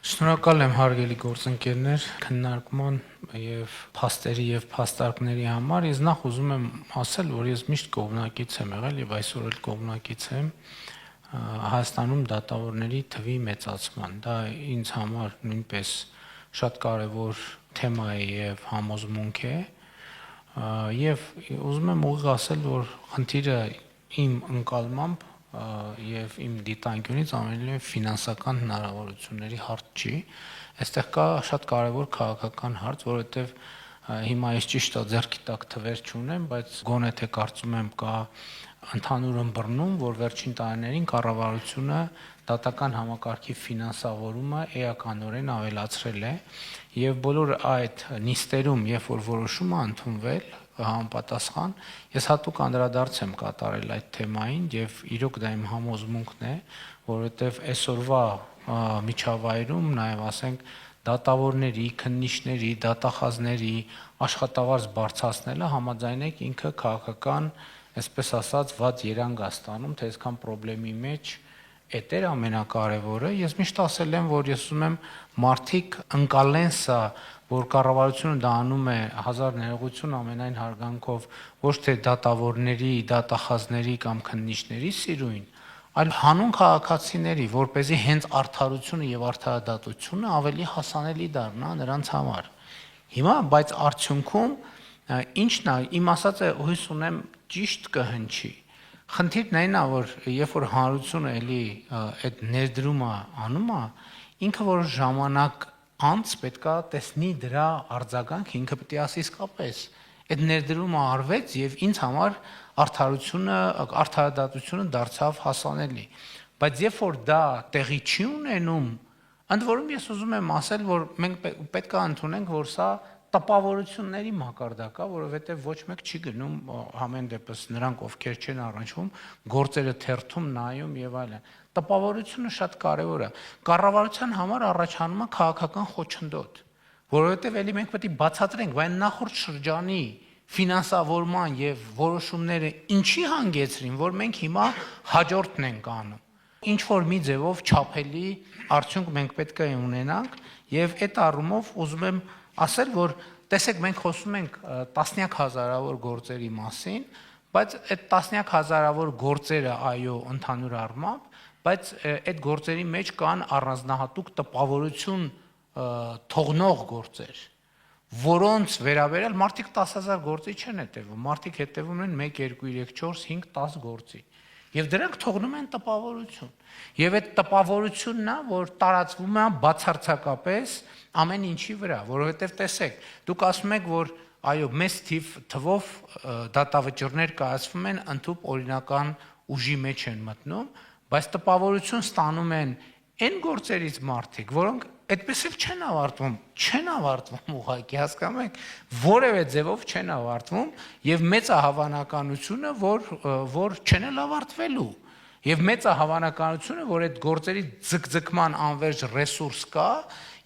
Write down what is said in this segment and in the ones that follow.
Շնորհակալ եմ հարգելի գործընկերներ քննարկման եւ փաստերի եւ փաստարկների համար։ Ես նախ ուզում եմ ասել, որ ես միշտ կողմնակից եմ եղել եւ այսօր էլ կողմնակից եմ Հայաստանում դատավորների թվի մեծացման։ Դա ինձ համար նույնպես շատ կարեւոր թեմա է եւ համոզմունք է։ Եվ ուզում եմ ուղիղ ասել, որ խնդիրը իմ ընկալմամբ եւ իմ դիտանկյունից ամենևին ֆինանսական հնարավորությունների հարց չի, այստեղ կա շատ կարևոր քաղաքական հարց, որովհետեւ հիմա ես ճիշտ է ձեռքի տակ թվեր չունեմ, բայց գոնե թե կարծում եմ կա ընդհանուր ըմբռնում, որ վերջին տարիներին կառավարությունը դատական համակարգի ֆինանսավորումը էականորեն ավելացրել է եւ բոլոր այդ նիստերում, երբ որ որոշումը ընդունվել համապատասխան, ես հատուկ անդրադարձ եմ կատարել այդ թեմային եւ իրոք դա իմ համոզմունքն է, որովհետեւ այսօրվա միջավայրում նաեւ ասենք դատավորների, քննիչների, դատախազների աշխատավարձ բարձրացնելը համաձայնեք ինքը քաղաքական, այսպես ասած, վատ երանգ է ստանում, թե այսքան խնդրի մեջ էդ էր ամենակարևորը։ Ես միշտ ասել եմ, որ ես ուզում եմ մարդիկ ընկալեն սա, որ կառավարությունը դա անում է հազար ներողություն ամենայն հարգանքով ոչ թե դատավորների, դատախազների կամ քննիչների սիրույն, այլ հանուն քաղաքացիների, որպեսզի հենց արդարությունը եւ արդարադատությունը ավելի հասանելի դառնա նրանց համար։ Հիմա բայց արդյունքում ինչն է, իմ ասածը հույս ունեմ ճիշտ կհնչի։ Խնդիրն այն է, որ երբ որ հանրությունը էլի այդ ներդրումը անում է, ինքը որ ժամանակ անց պետքա տեսնի դրա արձագանքը, ինքը պետք է ասի իսկապես այդ ներդրումը արվեց եւ ինձ համար արդարադատությունը դարձավ հասանելի։ Բայց երբ որ դա տեղի չի ունենում, ընդ որում ես ուզում եմ ասել, որ մենք պետքա ընդունենք, որ սա տպավորությունների մակարդակ է, որովհետև ոչ մեկ չի գնում համեն դեպս նրանք, ովքեր չեն առնչվում, գործերը թերթում նայում եւ այլն։ Տպավորությունը շատ կարեւոր է։ Կառավարության համար առաջանում է քաղաքական խոչընդոտ, որովհետև էլի մենք պետք է բացատրենք, բայց նախորդ շրջանի ֆինանսավորման եւ որոշումները ինչի հանգեցրին, որ մենք հիմա հաջորդն ենք անում։ Ինչ որ մի ձևով չափելի արդյունք մենք պետք է ունենանք եւ այդ առումով ուզում եմ ասել, որ տեսեք մենք խոսում ենք տասնյակ հազարավոր գործերի մասին, բայց այդ տասնյակ հազարավոր գործերը այո ընդհանուր առմամբ, բայց այդ գործերի մեջ կան առանձնահատուկ տպավորություն թողնող գործեր, որոնց վերաբերյալ մարդիկ 10,000 գործի չեն հետևում, մարդիկ հետևում են 1, 2, 3, 4, 5, 10 գործի։ Եվ դրանք թողնում են տպավորություն։ Եվ այդ տպավորությունն է, որ տարածվում է բացարձակապես ամեն ինչի վրա, որովհետև տեսեք, դուք ասում եք, որ այո, մեծ թվով դատավճիռներ կայացվում են, ընդհանուր օրինական ուժի մեջ են մտնում, բայց տպավորություն ստանում են այն գործերից մարդիկ, որոնք այդպես էլ չեն ավարտվում ուղղակի, հասկանում եք, որևէ ձևով չեն ավարտվում եւ մեծ է հավանականությունը, որ չեն էլ ավարտվելու։ Եվ մեծ է հավանականությունը, որ այդ գործերի ձգձգման անվերջ ռեսուրս կա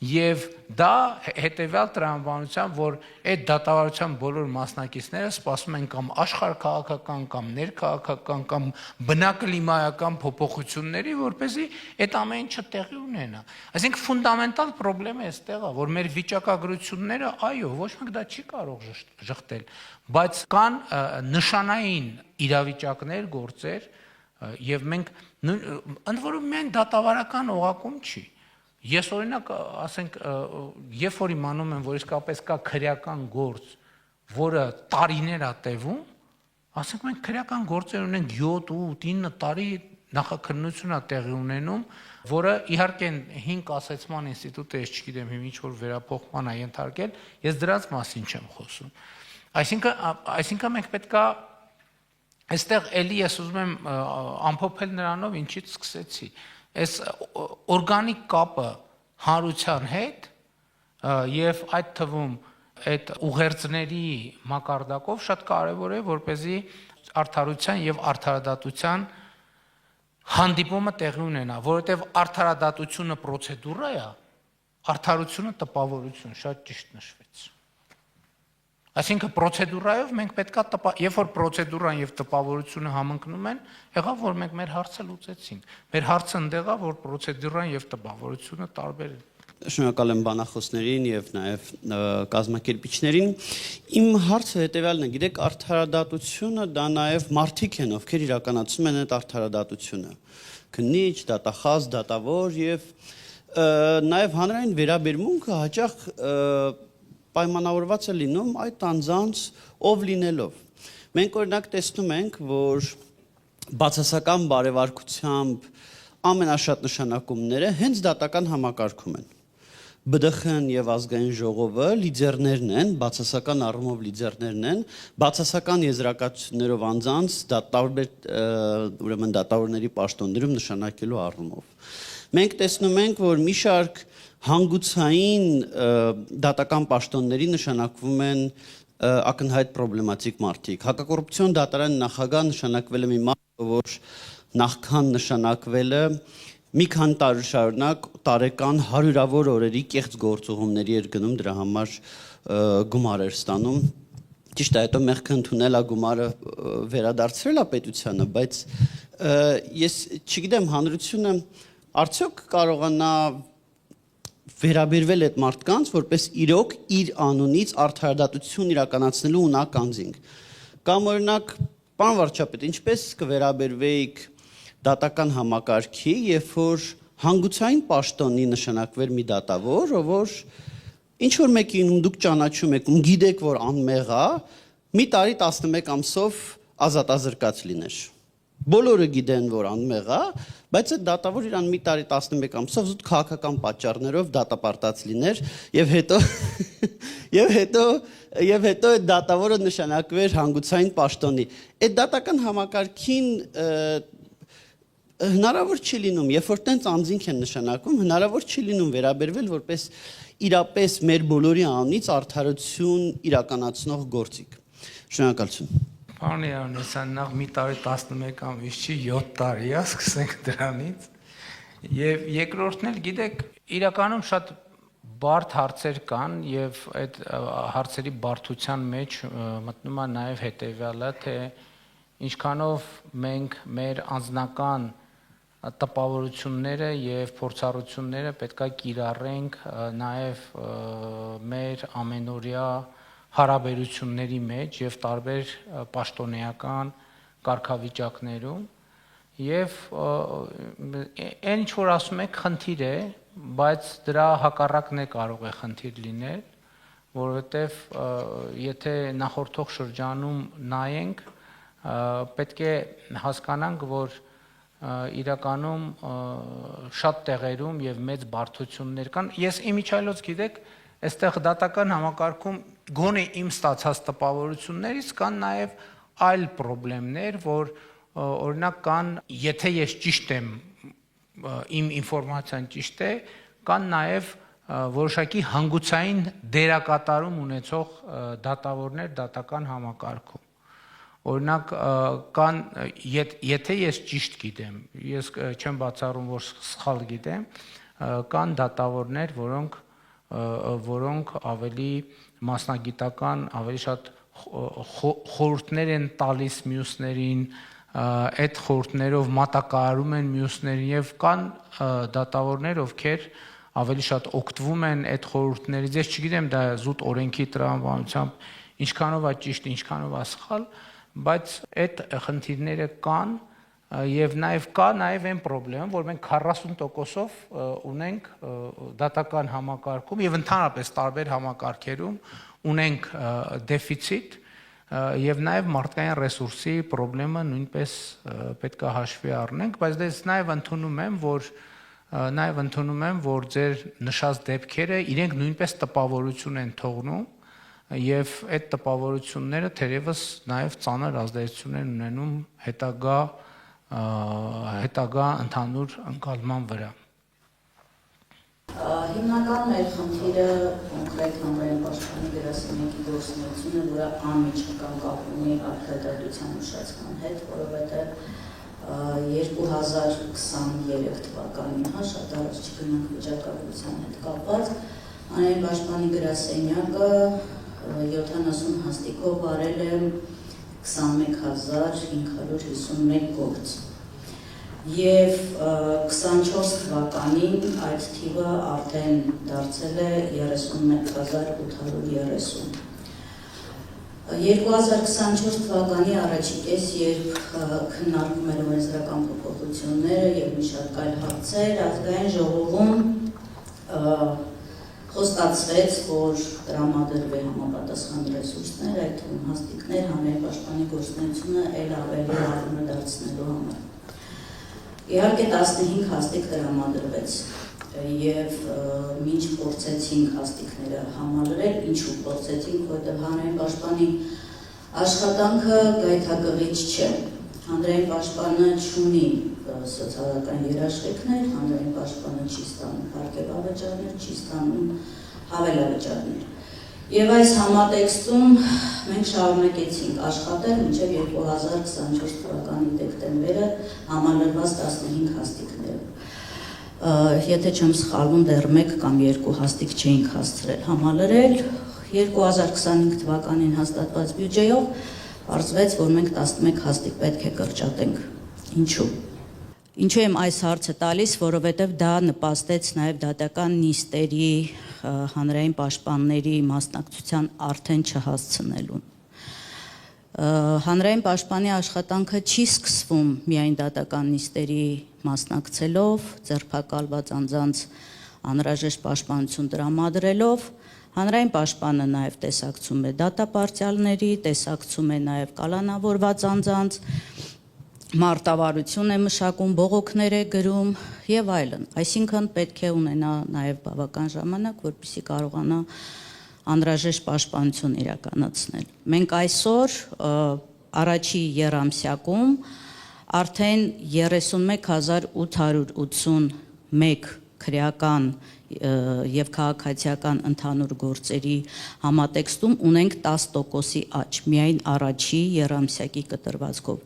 եւ դա հետեւյալ տրամաբանությամբ, որ այդ դատավարության բոլոր մասնակիցները սպասում են կամ աշխարհքաղաքական կամ ներքաղաքական կամ բնակլիմայական փոփոխությունների, որպեսզի այդ ամեն ինչը տեղի ունենա։ Այսինքն ֆունդամենտալ խնդիրը այստեղ է, որ մեր վիճակագրությունները, այո, ոչ մեկ դա չի կարող ժխտել, բայց կան նշանային իրավիճակներ, գործեր, եւ մենք ընդ որում միայն դատավարական օղակում չի։ Ես օրինակ, ասենք, երբ որ իմանում եմ, որ իսկապես կա քրեական գործ, որը տարիներ է տևում, ասենք մենք քրեական գործեր ունենք 7, 8, 9 տարի նախաքննություն է տեղի ունենում, որը իհարկե 5 ասեցման ինստիտուտը, ես չգիտեմ, հիմա ինչ որ վերափոխման է ենթարկել, ես դրանց մասին չեմ խոսում։ Այսինքն մենք պետքա այստեղ էլի ես ուզում եմ ամփոփել նրանով, ինչից սկսեցի։ Այս օրգանիկ կապը հանրության հետ եւ այդ թվում այդ ուղերձների մակարդակով շատ կարեւոր է, որպեսզի արդարության եւ արդարադատության հանդիպումը տեղի ունենա, որովհետեւ արդարադատությունը պրոցեդուրա է, արդարությունը տպավորություն, շատ ճիշտ նշվեց։ Այսինքն պրոցեդուրայով մենք պետքա երբ որ պրոցեդուրան եւ տպավորությունը համընկնում են, եղավ որ մենք մեր հարցը լուծեցինք։ Մեր հարցը ընդեղ է, որ պրոցեդուրան եւ տպավորությունը տարբեր են։ Շնորհակալ եմ բանախոսներին եւ նաեւ կազմակերպիչներին։ Իմ հարցը հետեւյալն է, գիտեք, արդարադատությունը դա նաեւ մարդիկ են, ովքեր իրականացնում են այդ արդարադատությունը։ Քննիչ, դատախազ, դատավոր եւ նաեւ հանրային վերաբերմունքը հաճախ պայմանավորված է լինում այդ անձանց ով լինելով։ Մենք օրինակ տեսնում ենք, որ բացասական բարևարկությամբ ամենաշատ նշանակումները հենց դատական համակարգում են։ ԲԴԽ-ն եւ ազգային ժողովը լիդերներն են, բացասական առումով լիդերներն են, բացասական եզրակացություններով անձանց ուրեմն դատավորների պաշտոններում նշանակելու առումով։ Մենք տեսնում ենք, որ մի շարք հանգուցային դատական պաշտոնների նշանակվում են ակնհայտ պրոբլեմատիկ մարդիկ։ Հակակոռուպցիոն դատարանի նախագահ նշանակվել է մի մարդ, որ նախքան նշանակվելը մի քանի տարի շարունակ տարեկան հարյուրավոր օրերի կեղծ գործուղումների էր գնում, դրա համար գումար էր ստանում։ Ճիշտ է, հետո մեղքը ընդունել է, գումարը վերադարձրել է պետությանը, բայց ես չգիտեմ, հանրությունը արդյոք կարողանա վերաբերվել այդ մարդկանց, որպես իրոք իր անունից արդարադատություն իրականացնելու ունակ անձինք։ Կամ օրինակ, պարոն վարչապետ, ինչպես կվերաբերվեիք դատական համակարգի, երբ որ հանգուցային պաշտոնի նշանակվեր մի դատավոր, որ ինչ որ մեկին դուք ճանաչում եք, գիտեք, որ անմեղ է, մի տարի 11 ամսով ազատազրկած լիներ։ Բոլորը գիտեն, որ անմեղ է, բայց այդ դատավոր իրան մի տարի 11 ամսով զուտ քաղաքական պատճառներով դատապարտած լիներ եւ հետո այդ դատավորը նշանակվեր հանգուցային պաշտոնի։ Այդ դատական համակարգին հնարավոր չի լինում, երբ որ տենց անձինք են նշանակվում, հնարավոր չի լինում վերաբերվել որպես իրապես մեր բոլորի անունից արդարություն իրականացնող գործիք։ Շնորհակալություն։ Պարոն Յանեսյան, նախ մի տարի 11 ամիս չի, 7 տարի է, սկսենք դրանից։ Եվ երկրորդն էլ, գիտեք, իրականում շատ բարդ հարցեր կան եւ այդ հարցերի բարդության մեջ մտնում է նաեւ հետեւյալը, թե ինչքանով մենք մեր անձնական տպավորությունները եւ փորձառությունները պետքա կիրառենք նաեւ մեր ամենօրյա հարաբերությունների մեջ եւ տարբեր պաշտոնեական կարգավիճակներում եւ այն ինչ որ ասում եք խնդիր է, բայց դրա հակառակն է կարող է խնդիր լինել, որովհետեւ եթե նախորդող շրջանում նայենք, պետք է հասկանանք, որ իրականում շատ տեղերում եւ մեծ բարդություններ կան։ Ես իմիջիայլոց գիտեք, այստեղ դատական համակարգում գոնե իմ ստացած տպավորություններից կան նաև այլ խնդիրներ, որ օրինակ կան, եթե ես ճիշտ եմ, իմ ինֆորմացիան ճիշտ է, կան նաև որոշակի հանգուցային դերակատարում ունեցող դատավորներ դատական համակարգում։ Օրինակ կան, եթե ես ճիշտ գիտեմ, ես չեմ բացառում, որ սխալ գիտեմ, կան դատավորներ, որոնք ավելի մասնագիտական, ավելի շատ խորհուրդներ են տալիս մյուսներին, այդ խորհուրդներով մատակարարում են մյուսներին եւ կան դատավորներ, ովքեր ավելի շատ օգտվում են այդ խորհուրդներից։ Ես չգիտեմ դա զուտ օրենքի տրամաբանությամբ ինչքանով է ճիշտ, ինչքանով է սխալ, բայց այդ խնդիրները կան եւ նաեւ կա նաեւ այն խնդրեմ, որ մենք 40%-ով ունենք դատական համակարգում եւ ընդհանրապես տարբեր համակարգերում ունենք դեֆիցիտ եւ նաեւ մարդկային ռեսուրսի խնդրեմը նույնպես պետք է հաշվի առնենք, բայց ես նաեւ ընդունում եմ, որ ձեր նշած դեպքերը իրենք նույնպես տպավորություն են թողնում եւ այդ տպավորությունները թերևս նաեւ ծանր ազդեցություն են ունենում հետագա ընդհանուր ընկալման վրա։ Հիմնական մեր խնդիրը կոնկրետ հանրային պաշտպանի գրասենյակի գործունեությունը, որը անմիջական կապ ունի արդարադատության ուշացման հետ, որովհետեւ 2023 թվականին շատ առաջ չգնանք վիճակագրության հետ կապված, հանրային պաշտպանի գրասենյակը 70 հաստիկով արել է 21551 գործ։ Եվ 24 թվականին այդ թիվը արդեն դարձել է 31830։ 2024 թվականի առաջին կես, երբ քննարկում էր օրենսդրական փոփոխությունները եւ մի շարք այլ հարցեր, ազգային ժողովում խոստացվեց, որ տրամադրվի համապատասխան ռեսուրսներ, այդ թվում հաստիկներ, հանրային պաշտպանի գործունեությունը ել ավելի արժանա դարձնելու համար։ Իհարկե 15 հաստիկ տրամադրվեց եւ մինչ փորձեցինք հաստիկները համալրել, ինչու փորձեցինք, որտեղ հանրային պաշտպանի աշխատանքը գայթակղիչ չէ։ Հանրային պաշտպանը չունի սոցիալական երաշխիքներ, հանրային պաշտպանը չի ստանում հարկեվավճարներ, չի ստանում հավելավճարներ։ Եվ այս համատեքստում մենք շարունակեցինք աշխատել մինչև 2024 թվականի դեկտեմբերը համալրված 15 հաստիկները։ Եթե չեմ սխալվում, դեռ 1 կամ 2 հաստիկ չէինք հասցրել համալրել, 2025 թվականին հաստատված բյուջեով պարզվեց, որ մենք 11 հաստիկ պետք է կրճատենք։ Ինչու՞։ Ինչու եմ այս հարցը տալիս, որովհետև դա նպաստեց նաև դատական նիստերի հանրային պաշտպանների մասնակցության արդեն չհասցնելուն։ Հանրային պաշտպանի աշխատանքը չի սկսվում միայն դատական նիստերի մասնակցելով, ձերբակալված անձանց անհրաժեշտ պաշտպանություն տրամադրելով, հանրային պաշտպանը նաև տեսակցում է դատապարտյալների, տեսակցում է նաև կալանավորված անձանց, մարտավարություն է մշակում, բողոքներ է գրում եւ այլն։ Այսինքն պետք է ունենա նաև բավական ժամանակ, որպեսզի կարողանա անհրաժեշտ պաշտպանություն իրականացնել։ Մենք այսօր առաջի եռամսյակում արդեն 31881 քրեական եւ քաղաքացիական ընդհանուր գործերի համատեքստում ունենք 10%-ի աճ, միայն առաջի եռամսյակի կտրվածքով։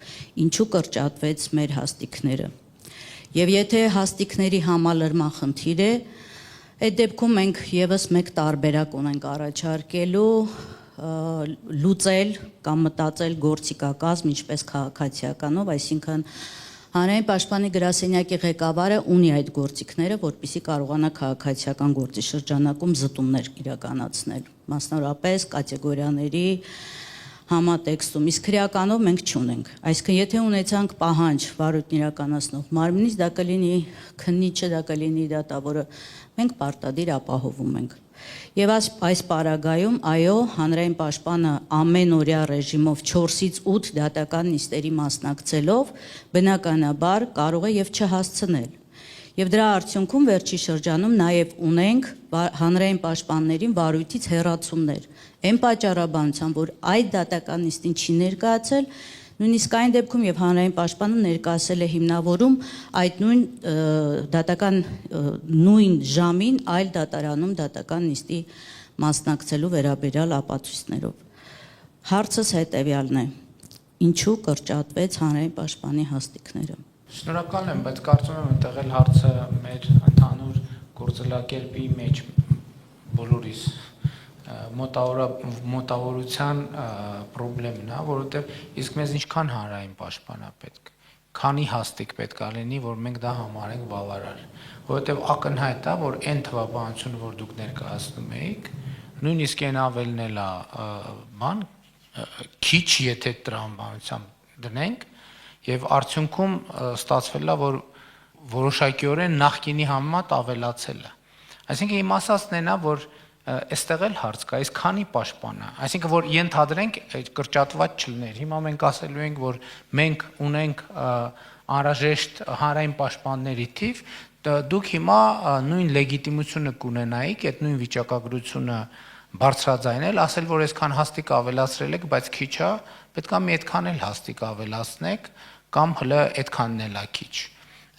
Ինչու կրճատվեց մեր հաստիկները։ Եվ եթե հաստիկների համալրման խնդիր է, այդ դեպքում մենք եւս մեկ տարբերակ ունենք առաջարկելու լուծել կամ մտածել գործիքակազմ, ինչպես քաղաքացիականով, այսինքն հանրային պաշտպանի գրասենյակի ղեկավարը ունի այդ գործիքները, որպեսզի կարողանա քաղաքացիական գործի շրջանակում զտումներ իրականացնել, մասնավորապես կատեգորիաների համատեքստում, իսկ քրեականով մենք չունենք։ Այսինքն եթե ունեցանք պահանջ վարույթն իրականացնող մարմնից, դա կլինի քննիչը, դա կլինի դատավորը, մենք պարտադիր ապահովում ենք։ Եվ այս պարագայում, այո, հանրային պաշտպանը ամենօրյա ռեժիմով 4-ից 8 դատական նիստերի մասնակցելով, բնականաբար կարող է եւ չհասցնել։ Եվ դրա արդյունքում վերջի շրջանում նաև ունենք հանրային պաշտպաններին վարույթից հեռացումներ։ Այն պատճառաբանությամբ, որ այդ դատական նիստին չի ներկայացել, նույնիսկ այն դեպքում եւ հանրային պաշտպանը ներկայացել է հիմնավորում այդ նույն ժամին այլ դատարանում դատական նիստի մասնակցելու վերաբերյալ ապացույցներով։ Հարցս հետեւյալն է. ինչու կրճատվեց հանրային պաշտպանի հաստիկները։ Շնորհակալ եմ, բայց կարծում եմ այնտեղ էլ հարցը մեր ընդհանուր գործելակերպի մեջ բոլորիս մոտավորության խնդիրն է, որովհետև իսկ մեզ ինչքան հանրային պաշտպան է պետք, քանի հաստիկ պետք է լինի, որ մենք դա համարենք բավարար, որովհետև ակնհայտ է, որ այն թվաբանությունը, որ դուք ներկայացնում եք, նույնիսկ այն ավելն էլ է բան քիչ, եթե տրամաբանությամբ դնենք, եւ արդյունքում ստացվել է, որ որոշակիորեն նախկինի համեմատ ավելացել է։ Այսինքն իմ ասածն այն է, որ այստեղ էլ հարց կա, իսկ քանի պաշտպան է, այսինքն որ ենթադրենք կրճատված չլներ։ Հիմա մենք ասելու ենք, որ մենք ունենք անհրաժեշտ հանրային պաշտպանների թիվ, դուք հիմա նույն լեգիտիմությունը կունենայիք, այդ նույն վիճակագրությունը բարձրաձայնել, ասել, որ այսքան հաստիկ ավելացրել եք, բայց քիչ է, պետք է մի այդքան էլ հաստիկ ավելացնեք, կամ հələ այդքանն էլ է քիչ։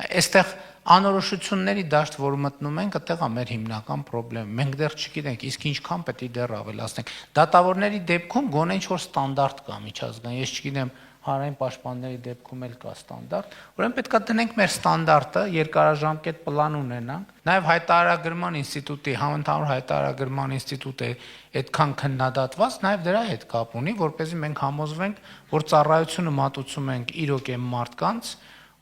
Այստեղ անորոշությունների դաշտ, որ մտնում ենք, այդտեղ է մեր հիմնական խնդրը։ Մենք դեռ չգիտենք, իսկ ինչքան պետք է դեռ ավելացնենք։ Դատավորների դեպքում գոնե ինչ-որ ստանդարտ կա միջազգային, ես չգիտեմ, հանրային պաշտպանների դեպքում էլ կա ստանդարտ, ուրեմն պետք է դնենք մեր ստանդարտը, երկարաժամկետ պլան ունենանք, նաև հայտարարագրման ինստիտուտի, համընդհանուր հայտարարագրման ինստիտուտը այդքան քննադատված, նաև դրա հետ կապ ունի, որպեսզի մենք համոզվենք, որ ծառայությունը մատուցում ենք իրոք այն մարդկանց,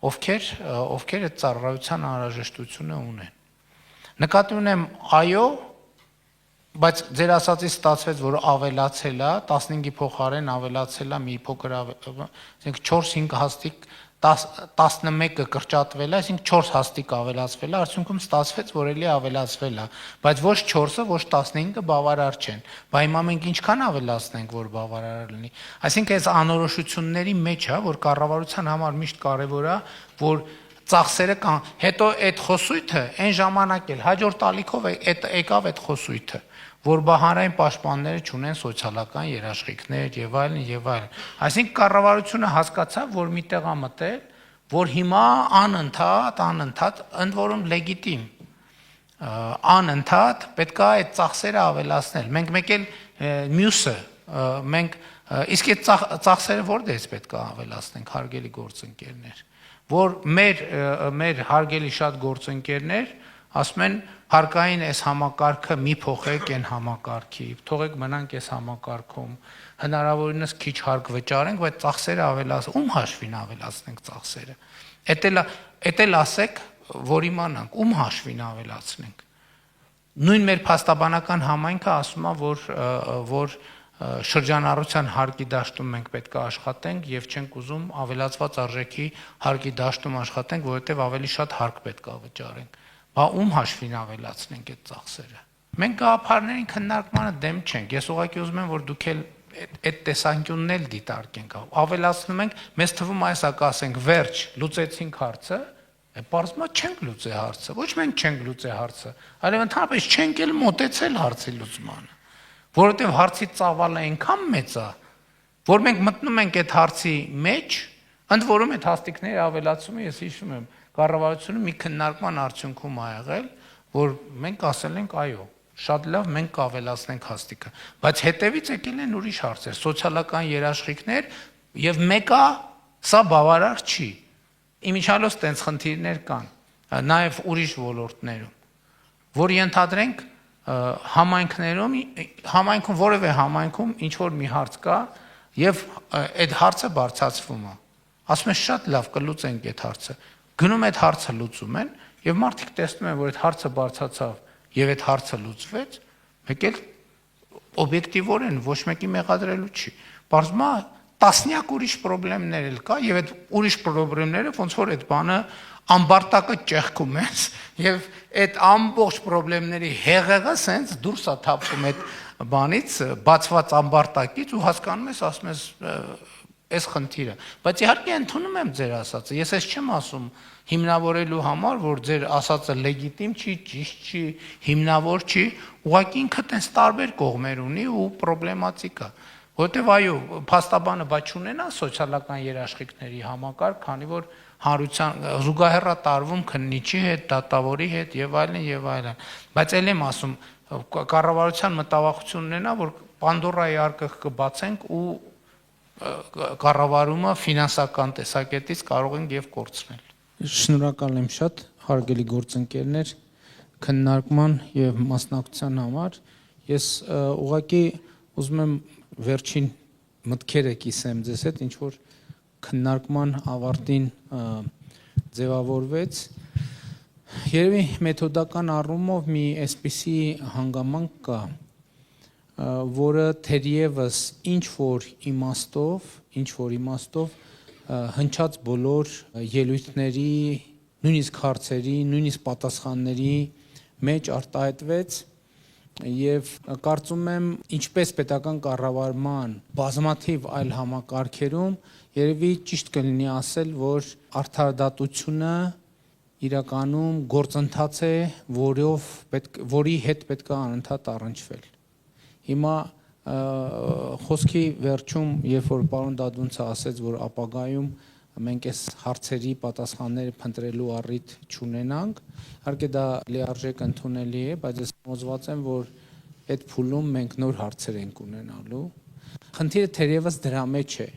ովքեր այդ ծառայության անհրաժեշտությունը ունեն։ Նկատի ունեմ, այո, բայց ձեր ասածից ստացվեց, որ ավելացել է, 15-ի փոխարեն ավելացել է մի փոքր, ասենք 4-5 հաստիկ 11-ը կրճատվել է, այսինքն 4 հաստիկ ավելացվել է, արդյունքում ստացվեց, որ էլի ավելացվել է, բայց ոչ 4-ը, ոչ 15-ը բավարար չեն։ Բայց հիմա մենք ինչքան ավելացնենք, որ բավարար լինի։ Այսինքն այս անորոշությունների մեջ է, որ կառավարության համար միշտ կարևոր է, որ ծախսերը կան, հետո այդ խոսույթը այն ժամանակ էլ հաջորդ ալիքով եկավ այդ խոսույթը, որ հանրային պաշտպանները չունեն սոցիալական երաշխիքներ եւ այլն եւ այլն։ Այսինքն կառավարությունը հասկացավ, որ մի տեղ է մտել, որ հիմա անընդհատ, ընդ որում լեգիտիմ, անընդհատ պետք է այդ ծախսերը ավելացնել։ Մենք մեկ էլ մյուսը, իսկ այդ ծախսերը որտեղից պետք է ավելացնենք, հարգելի գործընկերներ, որ մեր հարգելի շատ գործընկերներ ասում են հարկային այս համակարգը մի փոխեք այն համակարգի, թողեք մնանք այս համակարգում, հնարավորինս քիչ հարկ վճարենք, բայց ծախսերը ավելացնենք, ում հաշվին ավելացնենք ծախսերը։ Էդ էլ ասեք, որ իմանանք, ում հաշվին ավելացնենք։ Նույն մեր փաստաբանական համայնքը ասում է, որ շրջանառության հարկի դաշտում մենք պետք է աշխատենք եւ չենք ուզում ավելացված արժեքի հարկի դաշտում աշխատենք, որովհետեւ ավելի շատ հարկ պետք է վճարենք։ Բա ում հաշվին ավելացնենք այդ ծախսերը։ Մենք գաղափարներին քննարկմանը դեմ չենք։ Ես ուղղակի ուզում եմ, որ դուք էլ այդ տեսանկյունն էլ դիտարկենք։ Ավելացնում ենք, մեզ թվում է այսա կասենք, վերջ, լուծեցինք հարցը, պարզվում է չենք լուծե հարցը։ Ոչ մենք չենք լուծե հարցը, այլև ընդհանրապես չենք էլ մոտեցել հարցի լուծմանը։ Որովհետև հարցի ծավալը այնքան մեծ է, որ մենք մտնում ենք այդ հարցի մեջ, ընդ որում այդ հաստիկների ավելացումը ես հիշում եմ, կառավարությունը մի քննարկման արդյունքում ա եղել, որ մենք ասել ենք այո, շատ լավ, մենք կավելացնենք հաստիկը, բայց հետևից եկել են ուրիշ հարցեր, սոցիալական երաշխիքներ եւ մեկը սա բավարար չի։ Իմիջիալոց տենց խնդիրներ կան, նաեւ ուրիշ ոլորտներում, որ ենթադրենք համայնքում որևէ համայնքում ինչ որ մի հարց կա եւ այդ հարցը բարձրացվում է։ Ասում են շատ լավ կլուծենք այդ հարցը։ Գնում այդ հարցը լուծում են եւ մարդիկ տեսնում են, որ այդ հարցը բարձրացավ եւ այդ հարցը լուծվեց, մեկ էլ օբյեկտիվորեն ոչ մեկի մեղադրելու չի։ Բարձրում է տասնյակ ուրիշ խնդիրներ էլ կա եւ այդ ուրիշ խնդիրները ոնց որ այդ բանը ամբարտակը ճեղքում ես եւ այդ ամբողջ խնդիրների հեղեղը սենց դուրս է թափվում այդ բանից, բացված ամբարտակից ու հասկանում ես, ասում ես այս խնդիրը, բայց իհարկե ընդունում եմ ձեր ասածը, ես ես չեմ ասում հիմնավորելու համար, որ ձեր ասածը լեգիտիմ չի, ճիշտ չի, հիմնավոր չի, ուղղակի ինքը տես տարբեր կողմեր ունի ու պրոբլեմատիկ է, որտեվ այո, փաստաբանը բաց չունենա սոցիալական երաշխիքների համակարգ, քանի որ հանրության զուգահեռ տարվում քննիչի հետ, դատավորի հետ եւ այլն, բայց ել եմ ասում, կառավարության մտավախություն ունենա, որ Պանդորայի արկղ կբացենք ու կառավարումը ֆինանսական տեսակետից կարող ենք եւ կորցնել։ Շնորհակալ եմ շատ, հարգելի գործընկերներ, քննարկման եւ մասնակցության համար։ Ես ուղղակի ուզում եմ վերջին մտքերը կիսեմ ձեզ հետ, ինչ որ քննարկման ավարտին ձևավորվեց։ Երևի մեթոդական առումով մի այսպիսի հանգամանք կա, որը թերևս ինչ որ իմաստով հնչած բոլոր ելույթների, նույնիսկ հարցերի, նույնիսկ պատասխանների մեջ արտահայտվեց եւ կարծում եմ ինչպես պետական կառավարման բազմաթիվ այլ համակարգերում երևի ճիշտ կլինի ասել, որ արդարադատությունը իրականում գործընթաց է, որի հետ պետք է անընդհատ առնչվել։ Հիմա խոսքի վերջում, երբ որ պարոն Դադունցը ասեց, որ ապագայում մենք այս հարցերի պատասխանները փնտրելու առիթ չունենանք, իհարկե դա լիարժեք ընդունելի է, բայց ես համոզված եմ, որ այդ փուլում մենք նոր հարցեր ենք ունենալու։ Խնդիրը թերևս դրա մեջ է։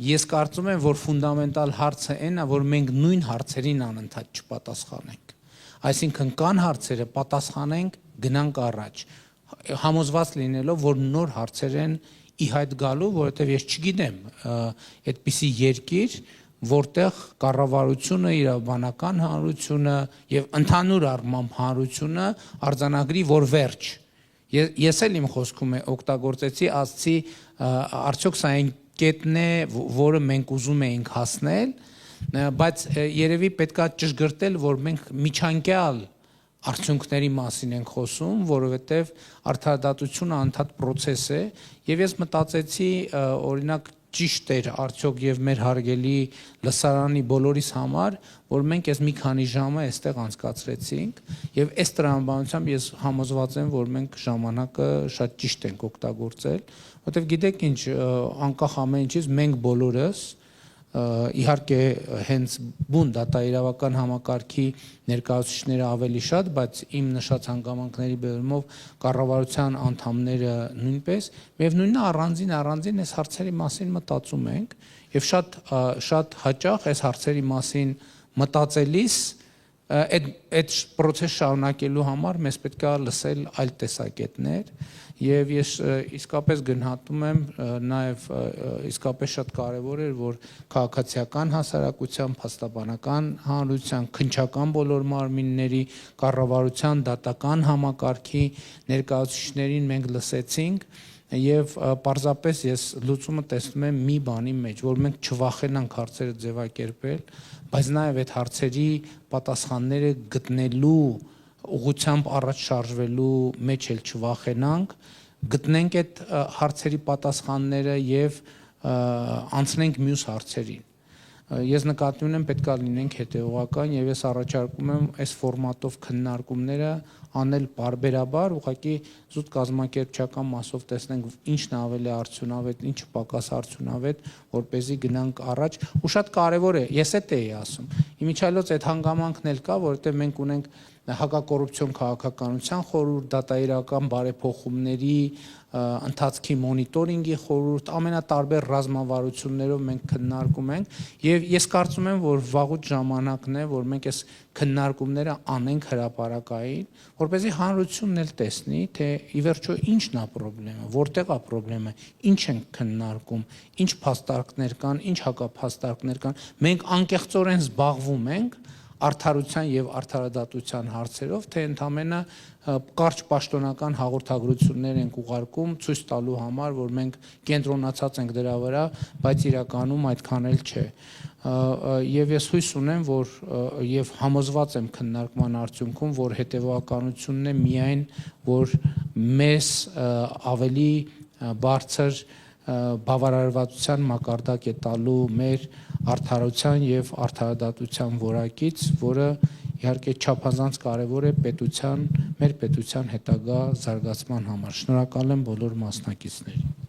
Ես կարծում եմ, որ ֆունդամենտալ հարցը այն է, որ մենք նույն հարցերին անընդհատ չպատասխանենք։ Այսինքն կան հարցերը, պատասխանենք, գնանք առաջ, համոզված լինելով, որ նոր հարցեր են ի հայտ գալու, որովհետև ես չգիտեմ այդպիսի երկիր, որտեղ կառավարությունը, իրավաբանական հանրությունը եւ ընդհանուր առմամբ հանրությունը արձանագրի, որ վերջ։ Ես էլ իմ խոսքում օգտագործեցի ասացի, արդյոք սա այն կետն է, որը մենք ուզում էինք հասնել, բայց երևի պետքա ճշգրտել, որ մենք միջանկյալ արդյունքների մասին ենք խոսում, որովհետև արդարադատությունը անդադ process է, եւ ես մտածեցի, օրինակ ճիշտ էր արդյոք եւ մեր հարգելի լսարանի բոլորիս համար, որ մենք այս մի քանի ժամը այստեղ անցկացրեցինք եւ այս տրամաբանությամբ ես համոզված եմ, որ մենք ժամանակը շատ ճիշտ ենք օգտագործել, որովհետեւ գիտեք ինչ, անկախ ամեն ինչից մենք բոլորս իհարկե հենց բուն դատաիրավական համակարգի ներկայացուցիչները ավելի շատ, բայց իմ նշած հանգամանքների բերումով կառավարության անդամները նույնպես, եւ նույնն առանձին այս հարցերի մասին մտածում ենք եւ շատ հաճախ այս հարցերի մասին մտածելիս այդ process շարունակելու համար մեզ պետք է լսել այլ տեսակետներ եւ ես իսկապես գնահատում եմ նաեւ իսկապես շատ կարեւոր էր որ քաղաքացիական հասարակության, փաստաբանական հանրության, քննչական բոլոր մարմինների, կառավարության, դատական համակարգի ներկայացուցիչներին մենք լսեցինք եւ պարզապես ես լուծումը տեսնում եմ մի բանի մեջ, որ մենք չվախենանք հարցերը ձևակերպել, բայց նաեւ այդ հարցերի պատասխանները գտնելու ուղղությամբ առաջ շարժվելու մեջ էլ չվախենանք, գտնենք այդ հարցերի պատասխանները եւ անցնենք մյուս հարցերին։ Ես նկատի ունեմ պետք է լինենք հետեւողական եւ ես առաջարկում եմ այս ֆորմատով քննարկումները անել բարբերաբար, ուղղակի զուտ կազմակերպչական մասով տեսնենք ինչն է ավելի արդյունավետ, ինչը պակաս արդյունավետ, որ เป զի գնանք առաջ, ու շատ կարեւոր է, ես էդ էի ասում։ Իմիջիալոց այդ հանգամանքն էլ կա, որովհետեւ մենք ունենք հակակոռուպցիոն քաղաքականության խորհուրդ, դատաիրական բարեփոխումների ընթացքի մոնիտորինգի խորհուրդ, ամենատարբեր ռազմավարություններով մենք քննարկում ենք եւ ես կարծում եմ, որ վաղուց ժամանակն է, որ մենք այս քննարկումները անենք հրապարակային, որպեսզի հանրությունն էլ տեսնի, թե ի վերջո ինչն է խնդրեմը, որտեղ է խնդրեմը, ինչ ենք քննարկում, ինչ փաստարկներ կան, ինչ հակափաստարկներ կան, մենք անկեղծորեն զբաղվում ենք արդարության եւ արդարադատության հարցերով, թե ընդամենը կարճ պաշտոնական հաղորդագրություններ ենք ուղարկում ցույց տալու համար, որ մենք կենտրոնացած ենք դրա վրա, բայց իրականում այդքան էլ չէ։ Եվ ես հույս ունեմ, որ եւ համոզված եմ քննարկման արդյունքում, որ հետեւականությունն է միայն, որ մեզ ավելի բարձր բավարարվածության մակարդակ է տալու մեր արդարության եւ արդարադատության որակից, որը իհարկե չափազանց կարեւոր է մեր պետության հետագա զարգացման համար։ Շնորհակալ եմ բոլոր մասնակիցներին։